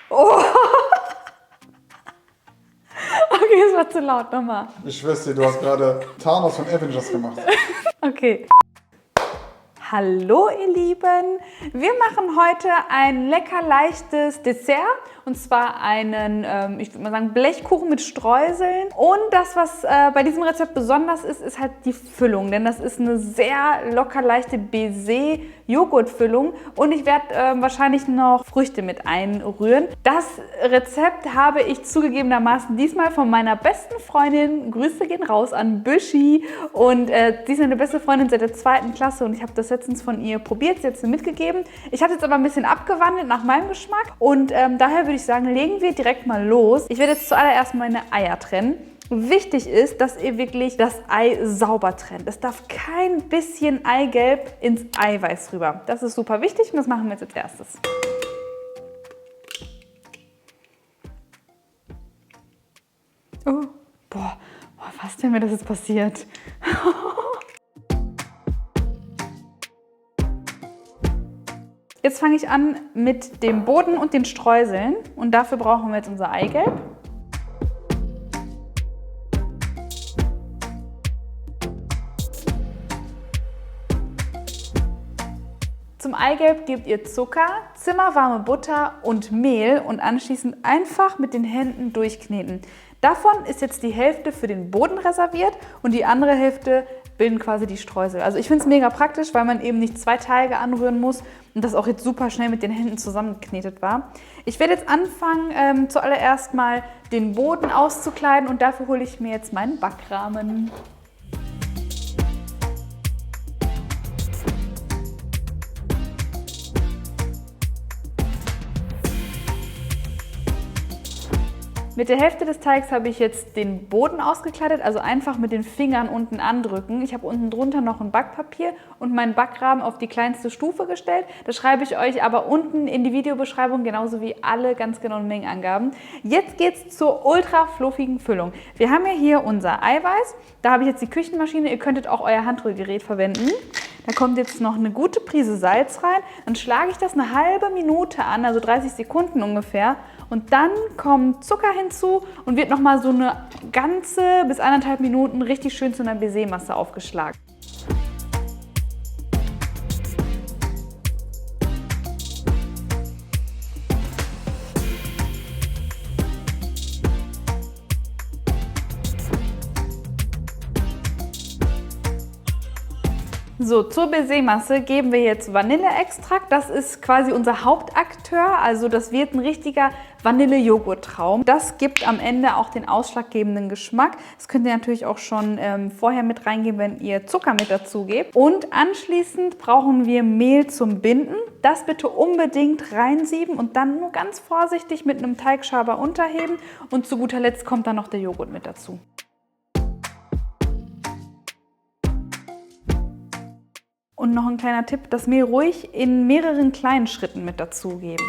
Oh. Okay, es war zu laut, nochmal. Ich schwör's dir, du hast gerade Thanos von Avengers gemacht. Okay. Hallo ihr Lieben, wir machen heute ein lecker leichtes Dessert und zwar einen, ich würde mal sagen, Blechkuchen mit Streuseln. Und das, was bei diesem Rezept besonders ist, ist halt die Füllung, denn das ist eine sehr locker leichte Baiser-Joghurt-Füllung und ich werde wahrscheinlich noch Früchte mit einrühren. Das Rezept habe ich zugegebenermaßen diesmal von meiner besten Freundin, Grüße gehen raus an Büschi, und sie ist meine beste Freundin seit der 2. Klasse und ich habe das letztens von ihr probiert, sie hat es mir mitgegeben. Ich habe es jetzt aber ein bisschen abgewandelt nach meinem Geschmack und daher würde ich sagen, legen wir direkt mal los. Ich werde jetzt zuallererst meine Eier trennen. Wichtig ist, dass ihr wirklich das Ei sauber trennt. Es darf kein bisschen Eigelb ins Eiweiß rüber. Das ist super wichtig und das machen wir jetzt als erstes. Oh, boah, was, wenn mir das jetzt passiert? Jetzt fange ich an mit dem Boden und den Streuseln und dafür brauchen wir jetzt unser Eigelb. Zum Eigelb gebt ihr Zucker, zimmerwarme Butter und Mehl und anschließend einfach mit den Händen durchkneten. Davon ist jetzt die Hälfte für den Boden reserviert und die andere Hälfte bilden quasi die Streusel. Also ich finde es mega praktisch, weil man eben nicht 2 Teige anrühren muss und das auch jetzt super schnell mit den Händen zusammengeknetet war. Ich werde jetzt anfangen, zuallererst mal den Boden auszukleiden und dafür hole ich mir jetzt meinen Backrahmen. Mit der Hälfte des Teigs habe ich jetzt den Boden ausgekleidet, also einfach mit den Fingern unten andrücken. Ich habe unten drunter noch ein Backpapier und meinen Backrahmen auf die kleinste Stufe gestellt. Das schreibe ich euch aber unten in die Videobeschreibung, genauso wie alle ganz genauen Mengenangaben. Jetzt geht es zur ultra fluffigen Füllung. Wir haben ja hier unser Eiweiß, da habe ich jetzt die Küchenmaschine, ihr könntet auch euer Handrührgerät verwenden. Da kommt jetzt noch eine gute Prise Salz rein, dann schlage ich das eine halbe Minute an, also 30 Sekunden ungefähr. Und dann kommt Zucker hinzu und wird nochmal so eine ganze bis 1,5 Minuten richtig schön zu einer Baiser-Masse aufgeschlagen. So, zur Baiser-Masse geben wir jetzt Vanilleextrakt. Das ist quasi unser Hauptakteur, also das wird ein richtiger Vanille-Joghurt-Traum. Das gibt am Ende auch den ausschlaggebenden Geschmack. Das könnt ihr natürlich auch schon vorher mit reingeben, wenn ihr Zucker mit dazu gebt. Und anschließend brauchen wir Mehl zum Binden. Das bitte unbedingt reinsieben und dann nur ganz vorsichtig mit einem Teigschaber unterheben. Und zu guter Letzt kommt dann noch der Joghurt mit dazu. Und noch ein kleiner Tipp, das Mehl ruhig in mehreren kleinen Schritten mit dazugeben.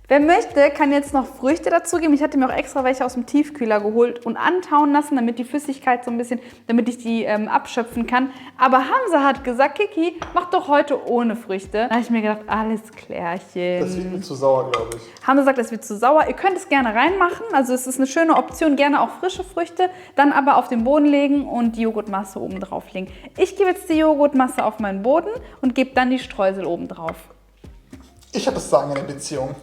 Wer möchte, kann jetzt noch Früchte dazugeben. Ich hatte mir auch extra welche aus dem Tiefkühler geholt und antauen lassen, damit die Flüssigkeit so ein bisschen, damit ich die abschöpfen kann. Aber Hamza hat gesagt, Kiki, mach doch heute ohne Früchte. Da habe ich mir gedacht, alles klärchen. Das wird mir zu sauer, glaube ich. Hamza sagt, das wird zu sauer. Ihr könnt es gerne reinmachen. Also es ist eine schöne Option, gerne auch frische Früchte. Dann aber auf den Boden legen und die Joghurtmasse oben drauf legen. Ich gebe jetzt die Joghurtmasse auf meinen Boden und gebe dann die Streusel oben drauf. Ich habe das Sagen in der Beziehung.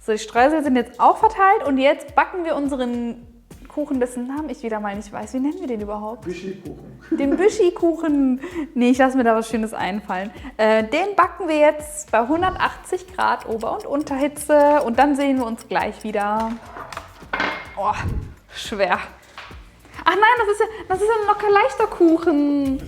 So, die Streusel sind jetzt auch verteilt und jetzt backen wir unseren Kuchen, dessen Namen ich wieder mal nicht weiß. Wie nennen wir den überhaupt? Büschi-Kuchen. Den Büschi-Kuchen. Nee, ich lasse mir da was Schönes einfallen. Den backen wir jetzt bei 180 Grad Ober- und Unterhitze und dann sehen wir uns gleich wieder. Oh, schwer. Ach nein, das ist ja ein locker leichter Kuchen.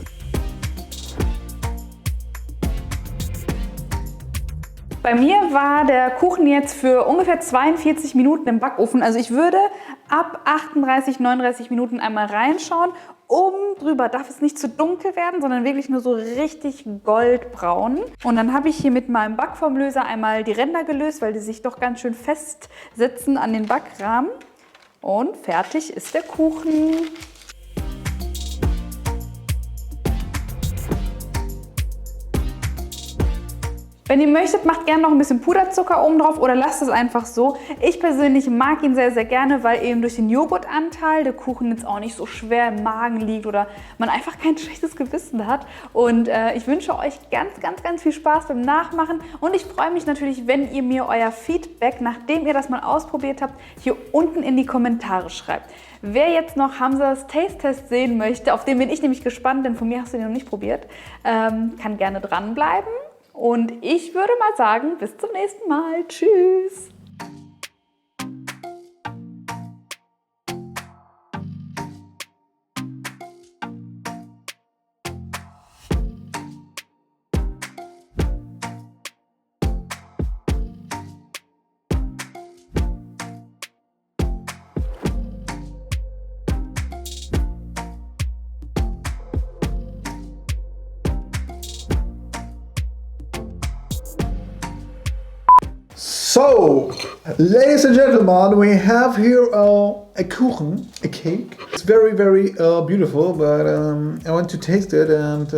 Bei mir war der Kuchen jetzt für ungefähr 42 Minuten im Backofen. Also ich würde ab 38, 39 Minuten einmal reinschauen. Oben drüber darf es nicht zu dunkel werden, sondern wirklich nur so richtig goldbraun. Und dann habe ich hier mit meinem Backformlöser einmal die Ränder gelöst, weil die sich doch ganz schön festsitzen an den Backrahmen. Und fertig ist der Kuchen. Wenn ihr möchtet, macht gerne noch ein bisschen Puderzucker oben drauf oder lasst es einfach so. Ich persönlich mag ihn sehr, sehr gerne, weil eben durch den Joghurtanteil der Kuchen jetzt auch nicht so schwer im Magen liegt oder man einfach kein schlechtes Gewissen hat. Und ich wünsche euch ganz, ganz, ganz viel Spaß beim Nachmachen. Und ich freue mich natürlich, wenn ihr mir euer Feedback, nachdem ihr das mal ausprobiert habt, hier unten in die Kommentare schreibt. Wer jetzt noch Hamzas Taste-Test sehen möchte, auf den bin ich nämlich gespannt, denn von mir hast du den noch nicht probiert, kann gerne dranbleiben. Und ich würde mal sagen, bis zum nächsten Mal. Tschüss! So, ladies and gentlemen, we have here a kuchen, a cake. It's very, very beautiful, but I want to taste it and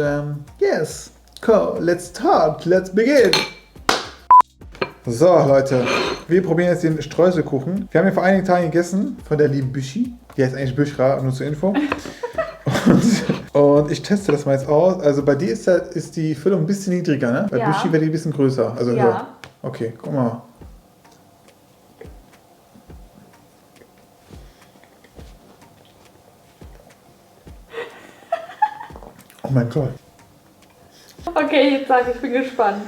yes, cool, let's start, let's begin. So Leute, wir probieren jetzt den Streuselkuchen. Wir haben ihn vor einigen Tagen gegessen von der lieben Büschi. Die heißt eigentlich Büschra, nur zur Info. Und ich teste das mal jetzt aus. Also bei dir ist die Füllung ein bisschen niedriger, ne? Bei Büschi wäre die ein bisschen größer, also höher. Okay, guck mal. Oh mein Gott. Okay, jetzt sage ich bin gespannt.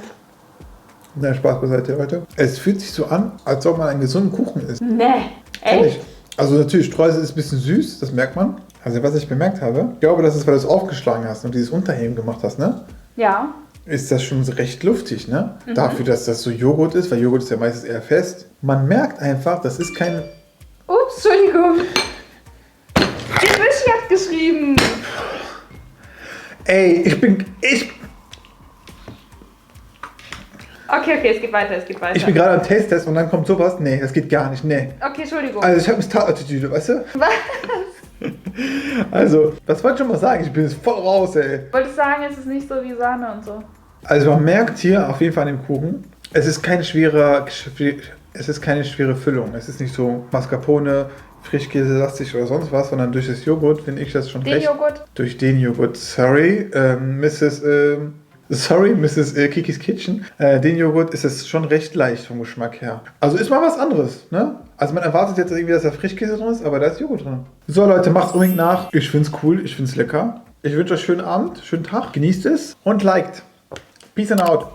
Nein, Spaß beiseite, Leute. Es fühlt sich so an, als ob man einen gesunden Kuchen isst. Nee, echt? Also natürlich, Streusel ist ein bisschen süß, das merkt man. Also was ich bemerkt habe, ich glaube, das ist, weil du es aufgeschlagen hast und dieses Unterheben gemacht hast, ne? Ja. Ist das schon recht luftig, ne? Mhm. Dafür, dass das so Joghurt ist, weil Joghurt ist ja meistens eher fest. Man merkt einfach, das ist kein... Ups, Entschuldigung. Die Büschi hat geschrieben. Ey, Okay, es geht weiter, Ich bin gerade am Taste-Test und dann kommt sowas. Nee, das geht gar nicht, nee. Okay, Entschuldigung. Also ich habe eine Star-Attitüde, weißt du? Was? Also, das wollte ich schon mal sagen, ich bin jetzt voll raus, ey. Wollte ich sagen, es ist nicht so wie Sahne und so. Also man merkt hier auf jeden Fall an dem Kuchen, es ist keine schwere Füllung. Es ist nicht so Mascarpone, Frischkäse-lastig oder sonst was, sondern durch das Joghurt finde ich das schon recht. Durch den Joghurt. Sorry, Mrs. Kikis Kitchen. Den Joghurt ist es schon recht leicht vom Geschmack her. Also ist mal was anderes, ne? Also man erwartet jetzt irgendwie, dass da Frischkäse drin ist, aber da ist Joghurt drin. So Leute, macht's unbedingt nach. Ich find's cool, ich find's lecker. Ich wünsche euch einen schönen Abend, schönen Tag. Genießt es und liked. Peace and out.